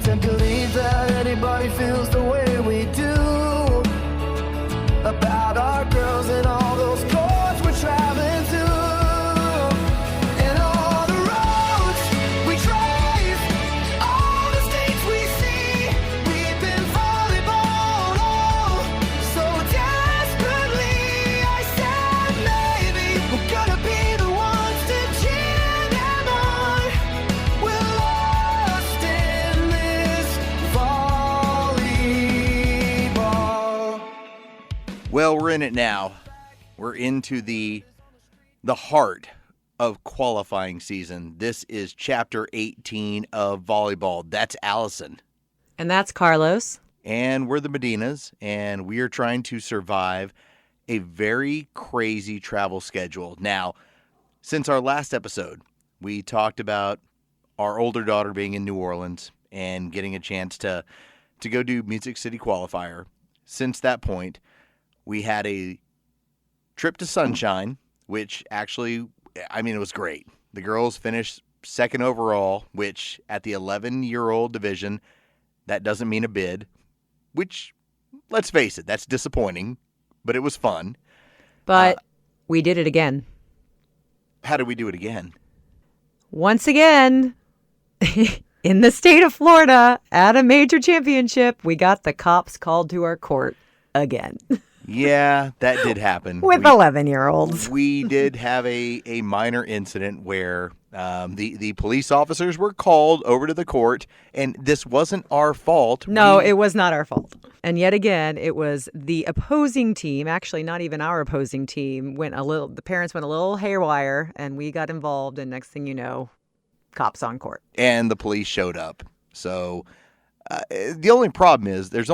hearts and believe that anybody feels the way we do about our girls and all those courts we're traveling to. And all the roads we drive, all the states we see, we've been volleyball'd all so desperately. I said maybe we're gonna be the ones to cheer them on. We're lost in this volleyball. Well, we're in it now. We're into the heart of qualifying season. This is Chapter 18 of Volleyball'd. That's Allison. And that's Carlos. And we're the Medinas, and we are trying to survive a very crazy travel schedule. Now, since our last episode, we talked about our older daughter being in New Orleans and getting a chance to go do Music City Qualifier. Since that point, we had a trip to Sunshine, which actually, it was great. The girls finished second overall, which at the 11-year-old division, that doesn't mean a bid, which, let's face it, that's disappointing, but it was fun. But we did it again. How did we do it again? Once again, in the state of Florida, at a major championship, we got the cops called to our court again. Yeah, that did happen. With 11-year-olds. We did have a minor incident where the police officers were called over to the court, and this wasn't our fault. No, it was not our fault. And yet again, it was the opposing team, actually not even our opposing team, the parents went a little haywire, and we got involved, and next thing you know, cops on court. And the police showed up. So the only problem is this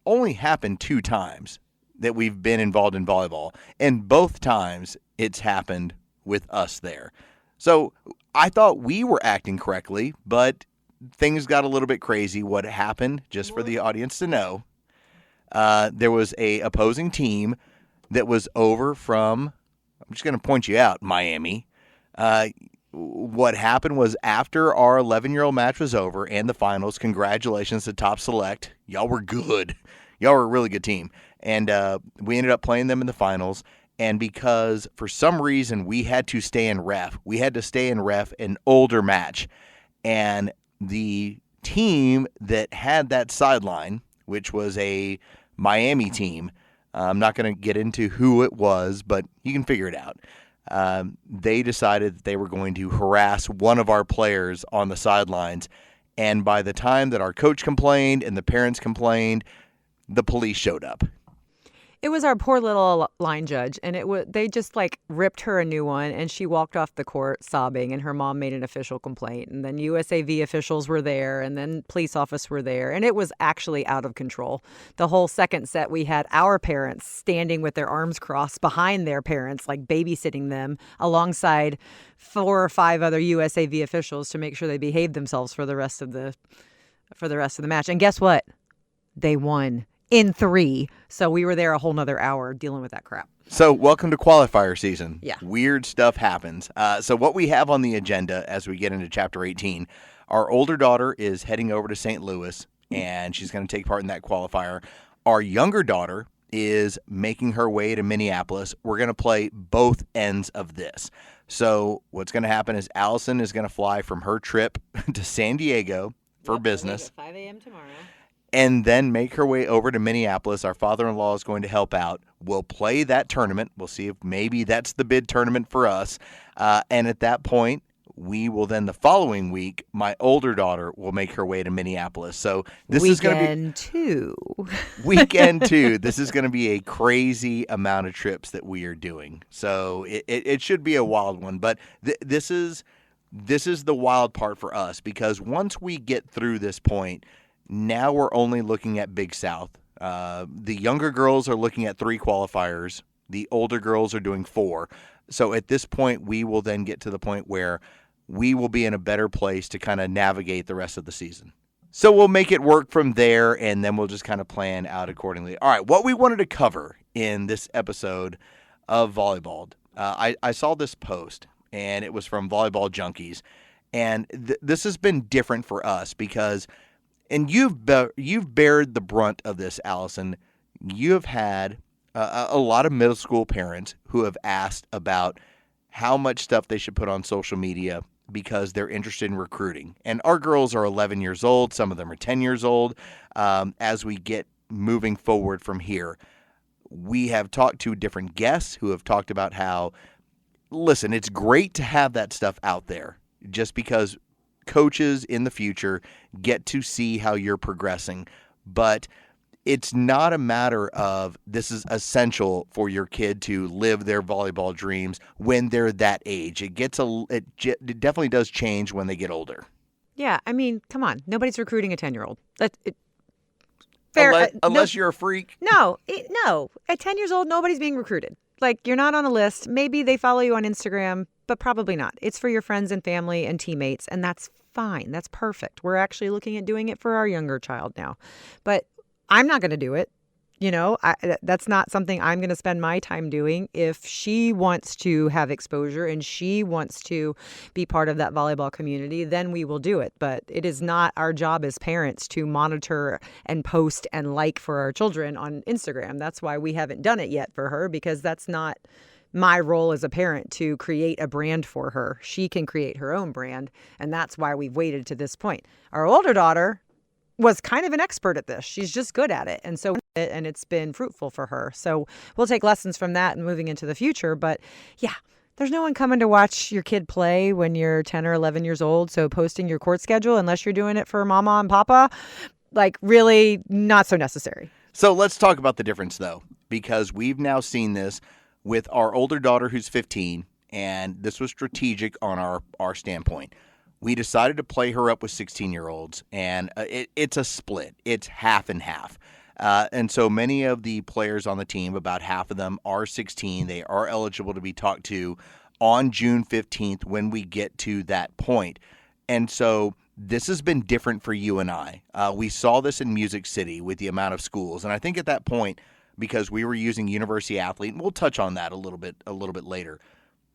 only happened 2 times that we've been involved in volleyball, and both times it's happened with us there. So I thought we were acting correctly, but things got a little bit crazy. What happened, just for the audience to know, there was a opposing team that was over from, I'm just going to point you out, Miami. What happened was after our 11-year-old match was over and the finals, congratulations to Top Select. Y'all were good. Y'all were a really good team. And we ended up playing them in the finals. And because for some reason we had to stay in ref, an older match. And the team that had that sideline, which was a Miami team, I'm not going to get into who it was, but you can figure it out. They decided that they were going to harass one of our players on the sidelines. And by the time that our coach complained and the parents complained, the police showed up. It was our poor little line judge, and they just ripped her a new one, and she walked off the court sobbing, and her mom made an official complaint, and then USAV officials were there, and then police officers were there, and it was actually out of control. The whole second set, we had our parents standing with their arms crossed behind their parents, babysitting them, alongside 4 or 5 other USAV officials to make sure they behaved themselves for the rest of the match. And guess what? They won. In 3. So we were there a whole nother hour dealing with that crap. So welcome to qualifier season. Yeah. Weird stuff happens. So what we have on the agenda as we get into Chapter 18, our older daughter is heading over to St. Louis, and she's going to take part in that qualifier. Our younger daughter is making her way to Minneapolis. We're going to play both ends of this. So what's going to happen is Allison is going to fly from her trip to San Diego for business. At 5 a.m. tomorrow. And then make her way over to Minneapolis. Our father-in-law is going to help out. We'll play that tournament. We'll see if maybe that's the bid tournament for us. And at that point, we will then the following week, my older daughter will make her way to Minneapolis. So this is going to be weekend 2. This is going to be a crazy amount of trips that we are doing. So it should be a wild one. But this is the wild part for us, because once we get through this point, now we're only looking at Big South. The younger girls are looking at 3 qualifiers. The older girls are doing 4. So at this point, we will then get to the point where we will be in a better place to kind of navigate the rest of the season. So we'll make it work from there, and then we'll just kind of plan out accordingly. All right, what we wanted to cover in this episode of Volleyball'd, I saw this post, and it was from Volleyball Junkies. And this has been different for us because And you've bared the brunt of this, Allison. You have had a lot of middle school parents who have asked about how much stuff they should put on social media because they're interested in recruiting. And our girls are 11 years old. Some of them are 10 years old. As we get moving forward from here, we have talked to different guests who have talked about how, listen, it's great to have that stuff out there just because coaches in the future get to see how you're progressing. But it's not a matter of this is essential for your kid to live their volleyball dreams when they're that age. It definitely does change when they get older. Yeah, I mean, come on. Nobody's recruiting a 10-year-old. Unless you're a freak. No. At 10 years old, nobody's being recruited. Like, you're not on a list. Maybe they follow you on Instagram, but probably not. It's for your friends and family and teammates, and that's fine. That's perfect. We're actually looking at doing it for our younger child now. But I'm not going to do it. That's not something I'm going to spend my time doing. If she wants to have exposure and she wants to be part of that volleyball community, then we will do it. But it is not our job as parents to monitor and post and like for our children on Instagram. That's why we haven't done it yet for her, because that's not my role as a parent to create a brand for her. She can create her own brand, and that's why we've waited to this point. Our older daughter was kind of an expert at this. She's just good at it. And it's been fruitful for her. So we'll take lessons from that and moving into the future. But yeah, there's no one coming to watch your kid play when you're 10 or 11 years old. So posting your court schedule, unless you're doing it for mama and papa, like really not so necessary. So let's talk about the difference though, because we've now seen this with our older daughter who's 15, and this was strategic on our standpoint. We decided to play her up with 16-year-olds, and it's a split. It's half and half. And so many of the players on the team, about half of them are 16. They are eligible to be talked to on June 15th when we get to that point. And so this has been different for you and I. We saw this in Music City with the amount of schools. And I think at that point, because we were using University Athlete, and we'll touch on that a little bit later,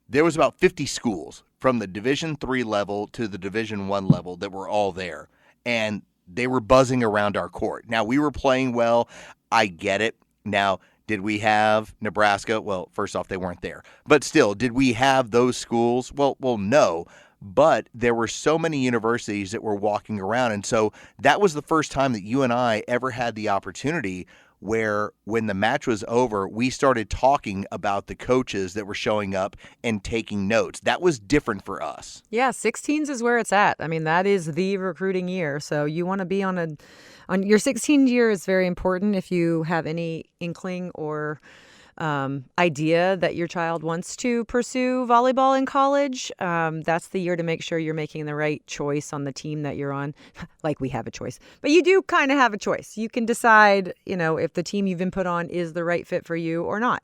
there was about 50 schools from the Division III level to the Division I level that were all there. And they were buzzing around our court. Now, we were playing well. I get it. Now, did we have Nebraska? Well, first off, they weren't there. But still, did we have those schools? Well, no. But there were so many universities that were walking around. And so that was the first time that you and I ever had the opportunity where when the match was over, we started talking about the coaches that were showing up and taking notes. That was different for us. Yeah, 16s is where it's at. I mean, that is the recruiting year. So you want to be on your 16th year is very important if you have any inkling or idea that your child wants to pursue volleyball in college. That's the year to make sure you're making the right choice on the team that you're on. Like we have a choice, but you do kind of have a choice. You can decide, if the team you've been put on is the right fit for you or not,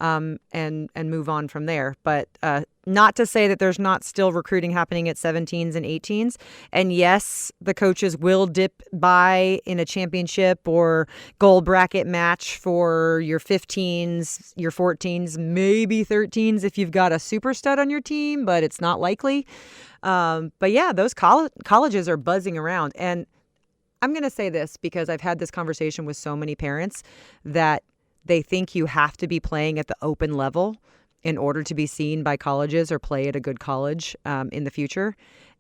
and move on from there. But not to say that there's not still recruiting happening at 17s and 18s. And yes, the coaches will dip by in a championship or gold bracket match for your 15s, your 14s, maybe 13s if you've got a super stud on your team, but it's not likely. But yeah, those colleges are buzzing around. And I'm going to say this because I've had this conversation with so many parents that they think you have to be playing at the open level in order to be seen by colleges or play at a good college in the future.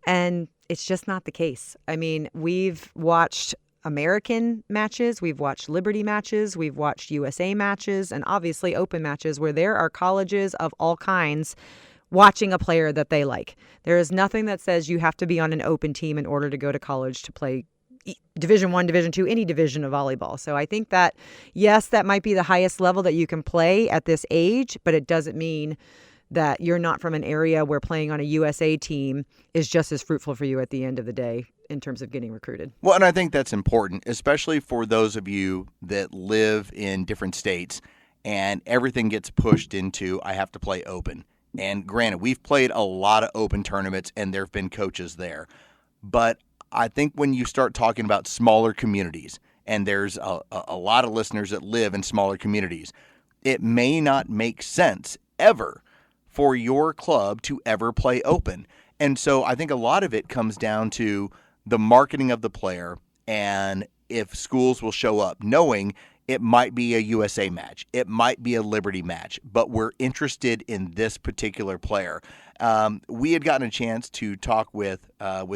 And it's just not the case. I mean, we've watched American matches, we've watched Liberty matches, we've watched USA matches, and obviously open matches where there are colleges of all kinds watching a player that they like. There is nothing that says you have to be on an open team in order to go to college to play Division I, Division II, any division of volleyball. So I think that, yes, that might be the highest level that you can play at this age, but it doesn't mean that you're not from an area where playing on a USA team is just as fruitful for you at the end of the day in terms of getting recruited. Well, and I think that's important, especially for those of you that live in different states and everything gets pushed into, I have to play open. And granted, we've played a lot of open tournaments and there have been coaches there. But I think when you start talking about smaller communities, and there's a lot of listeners that live in smaller communities, it may not make sense ever for your club to ever play open. And so I think a lot of it comes down to the marketing of the player and if schools will show up, knowing it might be a USA match, it might be a Liberty match, but we're interested in this particular player. We had gotten a chance to talk with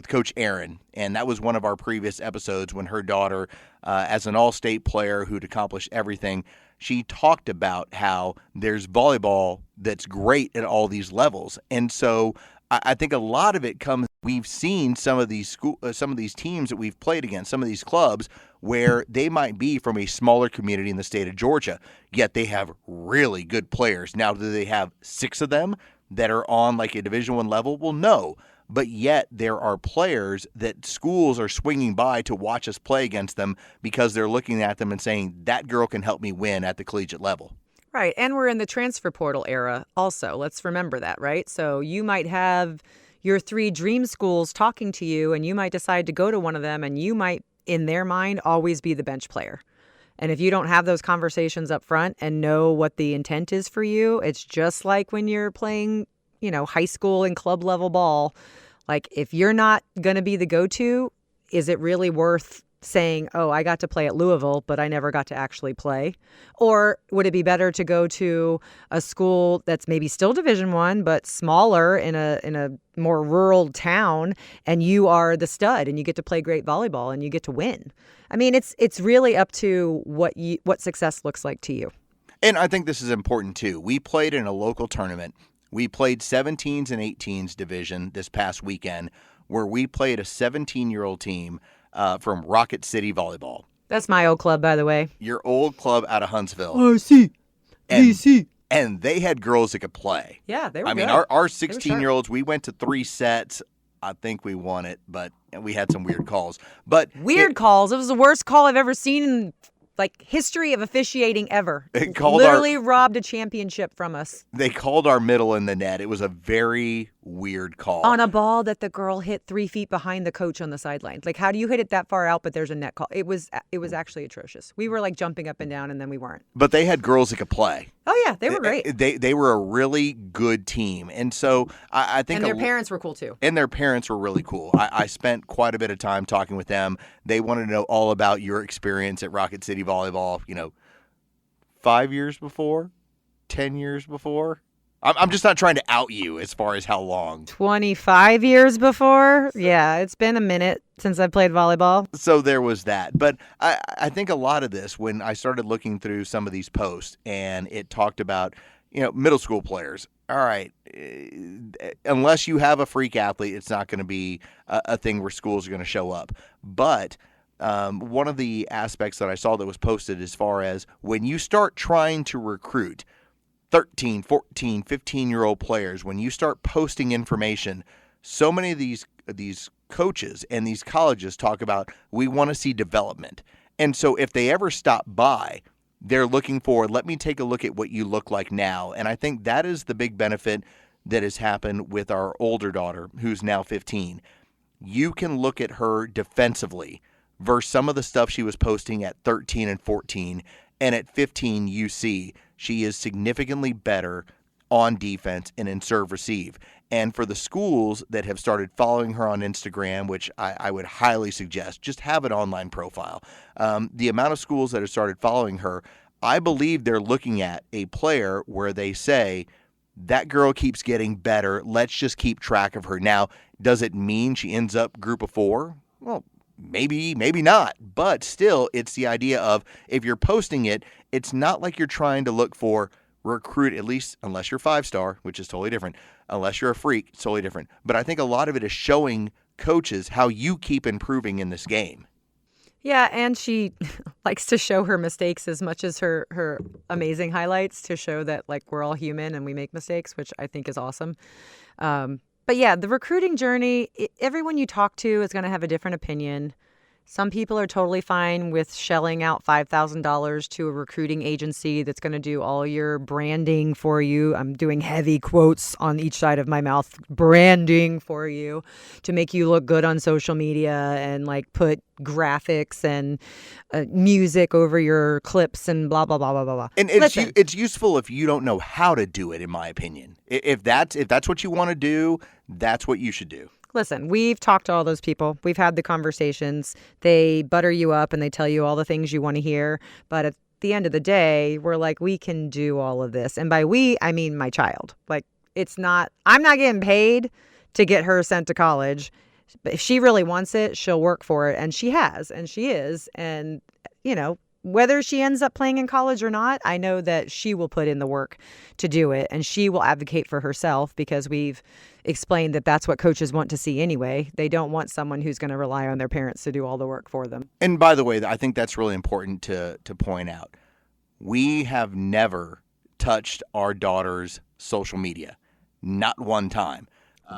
Coach Aaron, and that was one of our previous episodes when her daughter, as an all-state player who'd accomplished everything, she talked about how there's volleyball that's great at all these levels. And so I think a lot of it comes, we've seen some of these teams that we've played against, some of these clubs where they might be from a smaller community in the state of Georgia, yet they have really good players. Now, do they have 6 of them that are on like a Division I level? Well, no. But yet there are players that schools are swinging by to watch us play against them because they're looking at them and saying, that girl can help me win at the collegiate level. Right. And we're in the transfer portal era also. Let's remember that, right? So you might have your 3 dream schools talking to you, and you might decide to go to one of them, and you might, in their mind, always be the bench player. And if you don't have those conversations up front and know what the intent is for you, it's just like when you're playing, high school and club level ball. Like, if you're not going to be the go-to, is it really worth saying, oh, I got to play at Louisville, but I never got to actually play? Or would it be better to go to a school that's maybe still Division I, but smaller in a more rural town, and you are the stud and you get to play great volleyball and you get to win? I mean, it's really up to what success looks like to you. And I think this is important too. We played in a local tournament. We played 17s and 18s division this past weekend, where we played a 17-year-old team from Rocket City Volleyball. That's my old club, by the way. Your old club out of Huntsville. Oh, see. DC. And they had girls that could play. Yeah, they were I good. mean, our 16-year-olds, we went to 3 sets. I think we won it, but we had some weird calls. Weird calls. It was the worst call I've ever seen in history of officiating ever. It called literally robbed a championship from us. They called our middle in the net. It was a very weird call. On a ball that the girl hit 3 feet behind the coach on the sideline. Like, how do you hit it that far out, but there's a net call? It was actually atrocious. We were jumping up and down, and then we weren't. But they had girls that could play. Oh, yeah. They were great. They were a really good team. And so I think... And their parents were cool, too. And their parents were really cool. I spent quite a bit of time talking with them. They wanted to know all about your experience at Rocket City Volleyball, 5 years before, 10 years before. I'm just not trying to out you as far as how long. 25 years before? Yeah, it's been a minute since I played volleyball. So there was that. But I think a lot of this, when I started looking through some of these posts and it talked about, middle school players. All right, unless you have a freak athlete, it's not going to be a thing where schools are going to show up. But one of the aspects that I saw that was posted as far as when you start trying to recruit 13, 14, 15-year-old players, when you start posting information, so many of these coaches and these colleges talk about, we want to see development. And so if they ever stop by, they're looking for, let me take a look at what you look like now. And I think that is the big benefit that has happened with our older daughter, who's now 15. You can look at her defensively versus some of the stuff she was posting at 13 and 14. And at 15, you see she is significantly better on defense and in serve-receive. And for the schools that have started following her on Instagram, which I would highly suggest, just have an online profile. The amount of schools that have started following her, I believe they're looking at a player where they say, that girl keeps getting better. Let's just keep track of her. Now, does it mean she ends up group of 4? Well, maybe not. But still, it's the idea of if you're posting it, it's not like you're trying to look for recruit, at least unless you're 5-star, which is totally different. Unless you're a freak, it's totally different. But I think a lot of it is showing coaches how you keep improving in this game. Yeah, and she likes to show her mistakes as much as her amazing highlights, to show that we're all human and we make mistakes, which I think is awesome. But yeah, the recruiting journey, everyone you talk to is going to have a different opinion. Some people are totally fine with shelling out $5,000 to a recruiting agency that's going to do all your branding for you. I'm doing heavy quotes on each side of my mouth, branding for you, to make you look good on social media and put graphics and music over your clips and blah, blah, blah, blah, blah, blah. And it's useful if you don't know how to do it, in my opinion. If that's what you want to do, that's what you should do. Listen, we've talked to all those people. We've had the conversations. They butter you up and they tell you all the things you want to hear. But at the end of the day, we're like, we can do all of this. And by we, I mean my child. Like, I'm not getting paid to get her sent to college. But if she really wants it, she'll work for it. And she has, and she is. And, whether she ends up playing in college or not, I know that she will put in the work to do it. And she will advocate for herself because we've explained that that's what coaches want to see anyway. They don't want someone who's going to rely on their parents to do all the work for them. And by the way, I think that's really important to point out. We have never touched our daughter's social media. Not one time.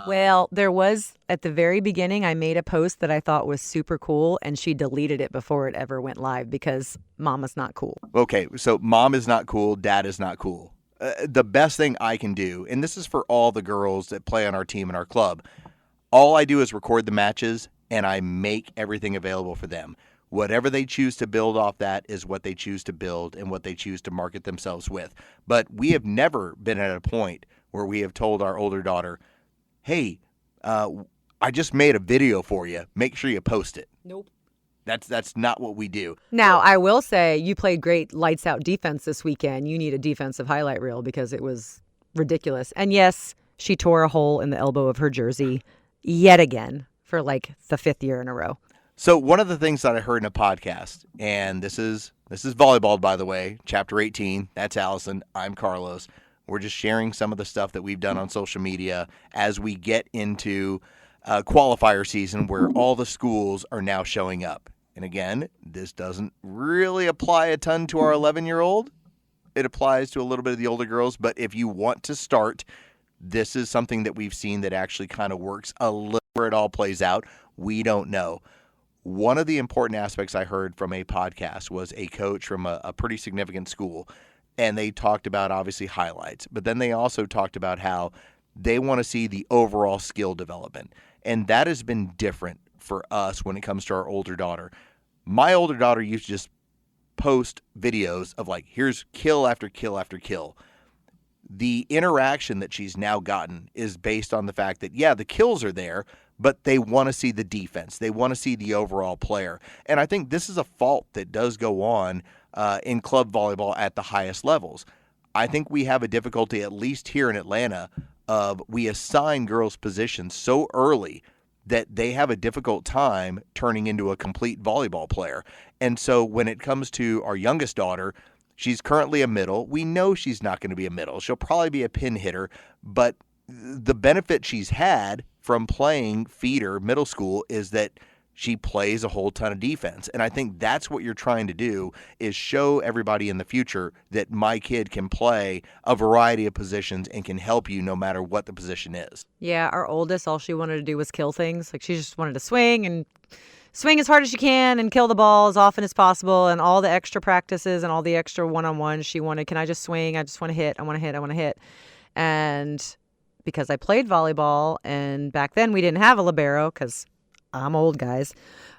Well, there was at the very beginning, I made a post that I thought was super cool, and she deleted it before it ever went live because mama's not cool. Okay, so mom is not cool, dad is not cool. The best thing I can do, and this is for all the girls that play on our team and our club, all I do is record the matches and I make everything available for them. Whatever they choose to build off that is what they choose to build and what they choose to market themselves with. But we have never been at a point where we have told our older daughter, hey, I just made a video for you. Make sure you post it. Nope. That's not what we do. Now, I will say you played great lights out defense this weekend. You need a defensive highlight reel because it was ridiculous. And yes, she tore a hole in the elbow of her jersey yet again for like the 5th year in a row. So one of the things that I heard in a podcast, and this is Volleyball'd, by the way, chapter 18. That's Allison. I'm Carlos. We're just sharing some of the stuff that we've done on social media as we get into qualifier season where all the schools are now showing up. And again, this doesn't really apply a ton to our 11-year-old. It applies to a little bit of the older girls. But if you want to start, this is something that we've seen that actually kind of works a little where it all plays out. We don't know. One of the important aspects I heard from a podcast was a coach from a pretty significant school. And they talked about, obviously, highlights. But then they also talked about how they want to see the overall skill development. And that has been different for us when it comes to our older daughter. My older daughter used to just post videos of, like, here's kill after kill after kill. The interaction that she's now gotten is based on the fact that, yeah, the kills are there, but they want to see the defense. They want to see the overall player. And I think this is a fault that does go on in club volleyball at the highest levels. I think we have a difficulty, at least here in Atlanta, of we assign girls positions so early that they have a difficult time turning into a complete volleyball player. And so when it comes to our youngest daughter, she's currently a middle. We know she's not going to be a middle. She'll probably be a pin hitter, but the benefit she's had from playing feeder middle school is that she plays a whole ton of defense. And I think that's what you're trying to do, is show everybody in the future that my kid can play a variety of positions and can help you no matter what the position is. Yeah, our oldest, all she wanted to do was kill things. Like, she just wanted to swing as hard as she can and kill the ball as often as possible, and all the extra practices and all the extra one-on-ones she wanted. Can I just swing? I just want to hit. I want to hit. And because I played volleyball, and back then we didn't have a libero because I'm old, guys.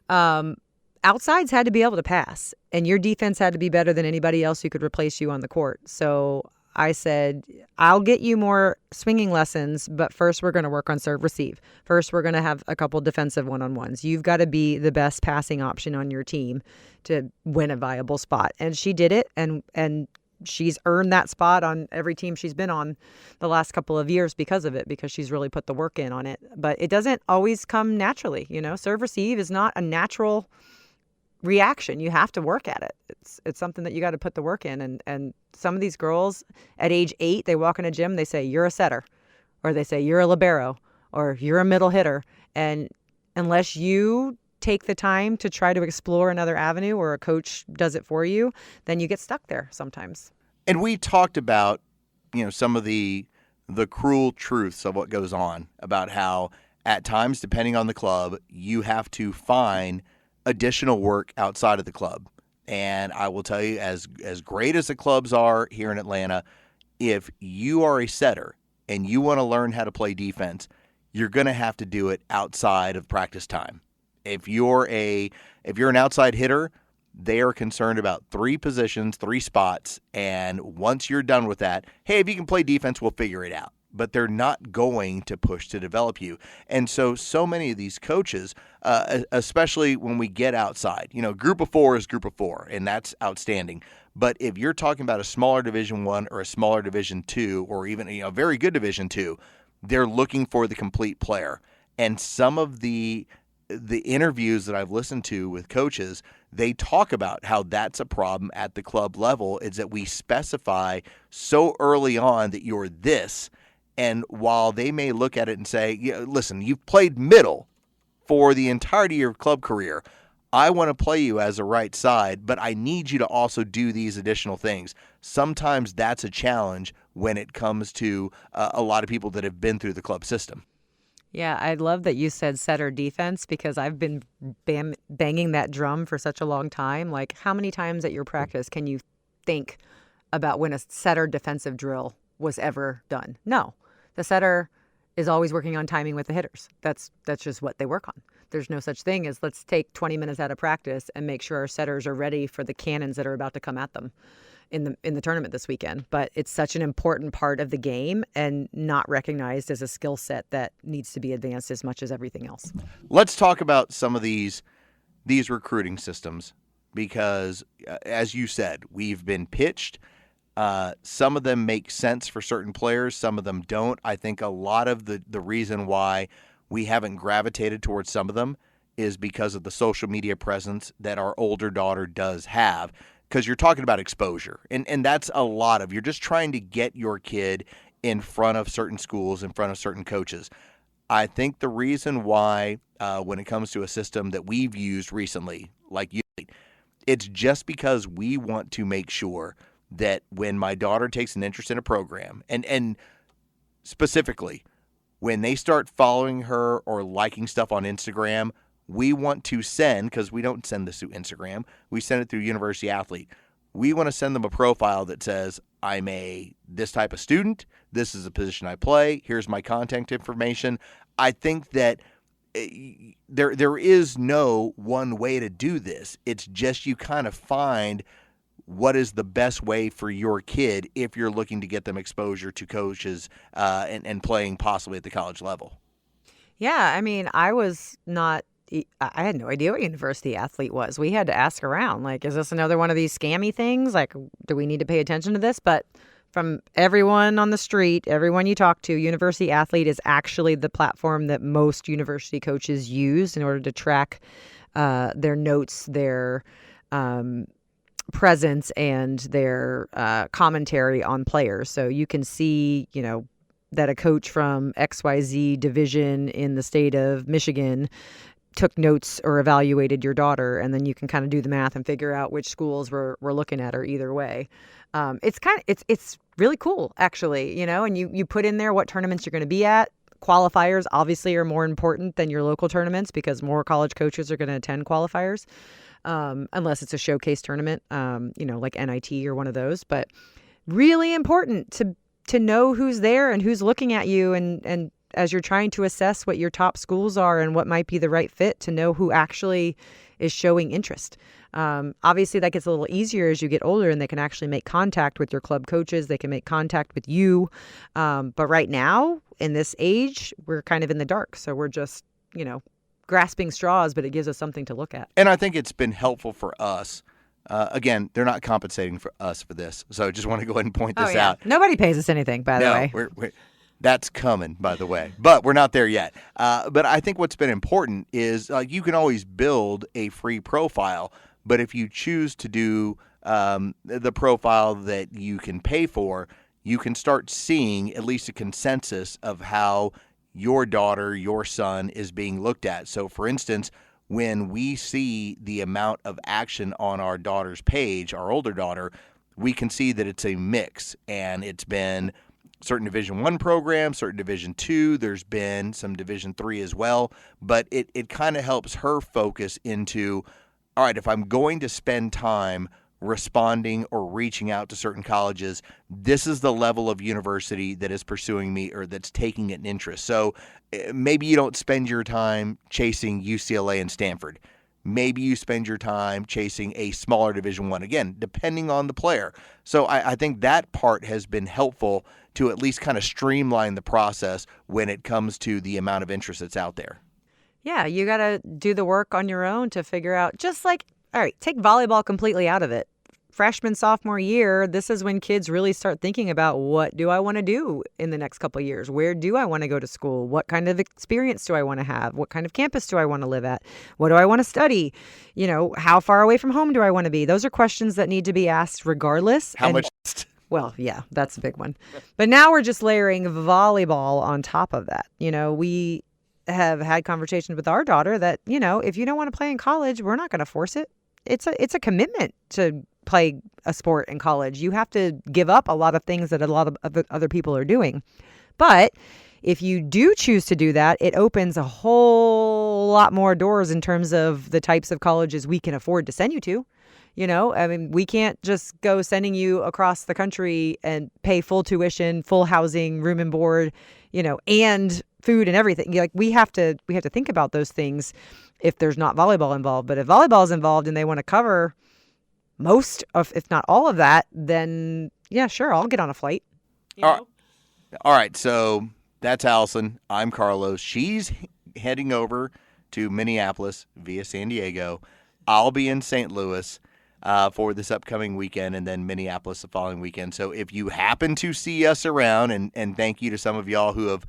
Outsides had to be able to pass, and your defense had to be better than anybody else who could replace you on the court. So I said, I'll get you more swinging lessons, but first we're going to work on serve receive. First, we're going to have a couple defensive one-on-ones. You've got to be the best passing option on your team to win a viable spot. And she did it, and she's earned that spot on every team she's been on the last couple of years because of it, because she's really put the work in on it. But it doesn't always come naturally. Serve receive is not a natural reaction. You have to work at it. It's something that you got to put the work in. And some of these girls at age 8, they walk in a gym, they say, you're a setter, or they say, you're a libero, or you're a middle hitter. And unless you take the time to try to explore another avenue, or a coach does it for you, then you get stuck there sometimes. And we talked about, some of the cruel truths of what goes on, about how at times, depending on the club, you have to find additional work outside of the club. And I will tell you, as great as the clubs are here in Atlanta, if you are a setter and you want to learn how to play defense, you're going to have to do it outside of practice time. If you're an outside hitter, they are concerned about 3 positions, 3 spots, and once you're done with that, hey, if you can play defense, we'll figure it out. but they're not going to push to develop you. And so many of these coaches, especially when we get outside, group of four is group of four, and that's outstanding. But if you're talking about a smaller Division I or a smaller Division II or even a very good Division II, they're looking for the complete player. And some of the interviews that I've listened to with coaches, they talk about how that's a problem at the club level, is that we specify so early on that you're this. And while they may look at it and say, listen, you've played middle for the entirety of your club career. I want to play you as a right side, but I need you to also do these additional things. Sometimes that's a challenge when it comes to a lot of people that have been through the club system. Yeah, I love that you said setter defense, because I've been banging that drum for such a long time. Like, how many times at your practice can you think about when a setter defensive drill was ever done? No. The setter is always working on timing with the hitters. That's just what they work on. There's no such thing as let's take 20 minutes out of practice and make sure our setters are ready for the cannons that are about to come at them in the tournament this weekend. But it's such an important part of the game and not recognized as a skill set that needs to be advanced as much as everything else. Let's talk about some of these recruiting systems, because as you said, we've been pitched. Some of them make sense for certain players. Some of them don't. I think a lot of the reason why we haven't gravitated towards some of them is because of the social media presence that our older daughter does have, because you're talking about exposure. And that's a lot of, you're just trying to get your kid in front of certain schools, in front of certain coaches. I think the reason why when it comes to a system that we've used recently, like you, it's just because we want to make sure that when my daughter takes an interest in a program, and specifically when they start following her or liking stuff on Instagram, we want to send, because we don't send this through Instagram, we send it through University Athlete. We want to send them a profile that says, I'm this type of student, this is a position I play, here's my contact information. I think that there is no one way to do this. It's just you kind of find what is the best way for your kid if you're looking to get them exposure to coaches and playing possibly at the college level. Yeah, I mean, I had no idea what University Athlete was. We had to ask around, like, is this another one of these scammy things? Like, do we need to pay attention to this? But from everyone on the street, everyone you talk to, University Athlete is actually the platform that most university coaches use in order to track their notes, their presence, and their commentary on players. So you can see, that a coach from XYZ division in the state of Michigan took notes or evaluated your daughter, and then you can kind of do the math and figure out which schools we're looking at, or either way. It's really cool, actually, and you put in there what tournaments you're going to be at. Qualifiers obviously are more important than your local tournaments, because more college coaches are going to attend qualifiers, unless it's a showcase tournament, like NIT or one of those. But really important to know who's there and who's looking at you, and as you're trying to assess what your top schools are and what might be the right fit, to know who actually is showing interest. Obviously, that gets a little easier as you get older, and they can actually make contact with your club coaches. They can make contact with you. But right now, in this age, we're kind of in the dark. So we're just, grasping straws, but it gives us something to look at. And I think it's been helpful for us. Again, they're not compensating for us for this. So I just want to go ahead and point this out. Nobody pays us anything, by the way. We're that's coming, by the way. But we're not there yet. But I think what's been important is you can always build a free profile. But if you choose to do the profile that you can pay for, you can start seeing at least a consensus of how your daughter, your son is being looked at. So, for instance, when we see the amount of action on our daughter's page, our older daughter, we can see that it's a mix. And it's been certain Division I programs, certain Division II. There's been some Division III as well. But it kind of helps her focus into, all right, if I'm going to spend time responding or reaching out to certain colleges, this is the level of university that is pursuing me or that's taking an interest. So maybe you don't spend your time chasing UCLA and Stanford. maybe you spend your time chasing a smaller Division I, again, depending on the player. So I think that part has been helpful to at least kind of streamline the process when it comes to the amount of interest that's out there. Yeah, you got to do the work on your own to figure out, just like, all right, take volleyball completely out of it. Freshman, sophomore year, this is when kids really start thinking about, what do I want to do in the next couple of years? Where do I want to go to school? What kind of experience do I want to have? What kind of campus do I want to live at? What do I want to study? You know, how far away from home do I want to be? Those are questions that need to be asked regardless. How much? Well, yeah, that's a big one. But now we're just layering volleyball on top of that. You know, we have had conversations with our daughter that, you know, if you don't want to play in college, we're not going to force it. It's a commitment to play a sport in college. You have to give up a lot of things that a lot of other people are doing. But if you do choose to do that, it opens a whole lot more doors in terms of the types of colleges we can afford to send you to. You know, I mean, we can't just go sending you across the country and pay full tuition, full housing, room and board, you know, and food and everything. Like we have to think about those things if there's not volleyball involved. But if volleyball is involved and they want to cover most of, if not all of that, then yeah, sure, I'll get on a flight. All right, so that's Allison. I'm Carlos. She's heading over to Minneapolis via San Diego. I'll be in St. Louis for this upcoming weekend, and then Minneapolis the following weekend. So if you happen to see us around, and thank you to some of y'all who have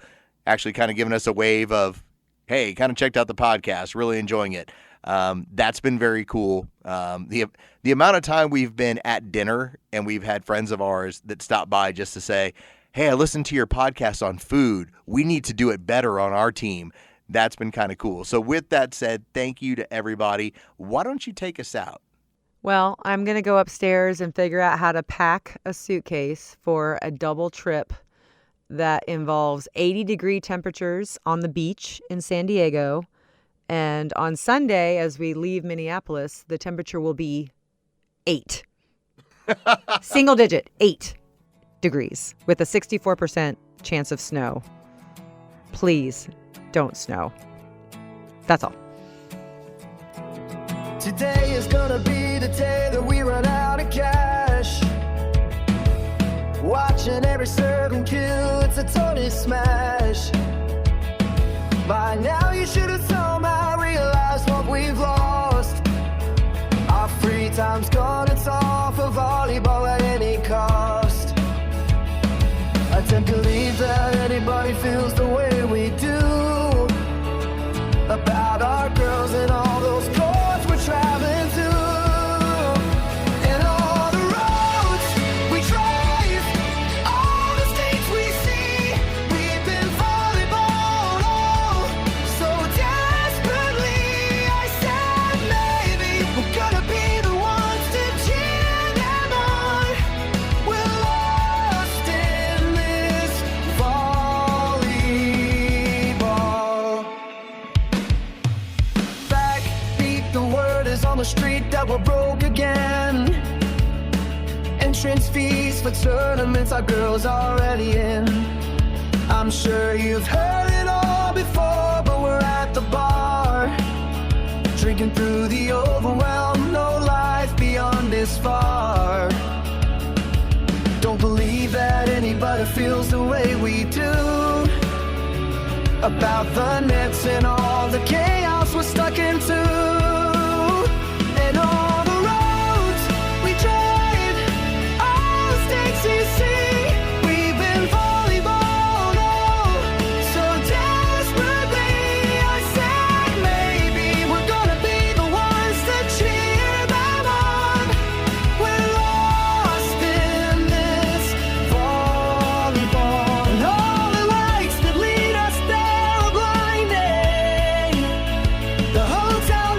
actually kind of given us a wave of, hey, kind of checked out the podcast, really enjoying it. That's been very cool. The amount of time we've been at dinner and we've had friends of ours that stop by just to say, hey, I listened to your podcast on food. We need to do it better on our team. That's been kind of cool. So with that said, thank you to everybody. Why don't you take us out? Well, I'm going to go upstairs and figure out how to pack a suitcase for a double trip that involves 80-degree temperatures on the beach in San Diego. And on Sunday, as we leave Minneapolis, the temperature will be 8. Single digit, 8 degrees with a 64% chance of snow. Please don't snow. That's all. Today is gonna be the day that we run out of cash. Watching every serve and kill, it's a total smash. By now you should have somehow realized what we've lost. Our free time's gone, it's all for volleyball at any cost. I tend to believe that anybody feels the way we do about our girls and all those courts we're traveling to. And all the roads we drive, all the states we see. We've been volleyballed all so desperately. I said maybe we're gonna be the ones to cheer them on. We're lost in this volleyball. Backbeat, the word is on the street that we're broke again. Entrance fees for tournaments our girls already in. I'm sure you've heard it all before, but we're at the bar, drinking through the overwhelm. No life beyond this far. Don't believe that anybody feels the way we do about the nets and all the chaos we're stuck into. And all the roads we drive, all the states you see. We've been volleyballed all so desperately. I said maybe we're gonna be the ones to cheer them on. We're lost in this volleyball, and all the lights that lead us there are blinding. The hotel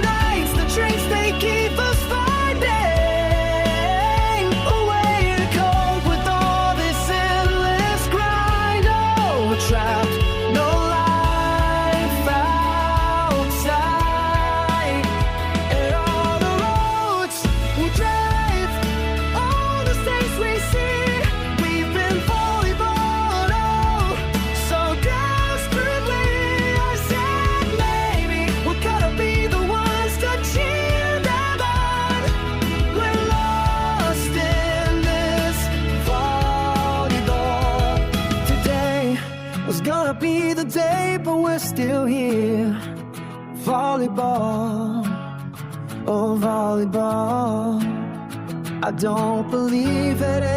volleyball, oh volleyball. I don't believe that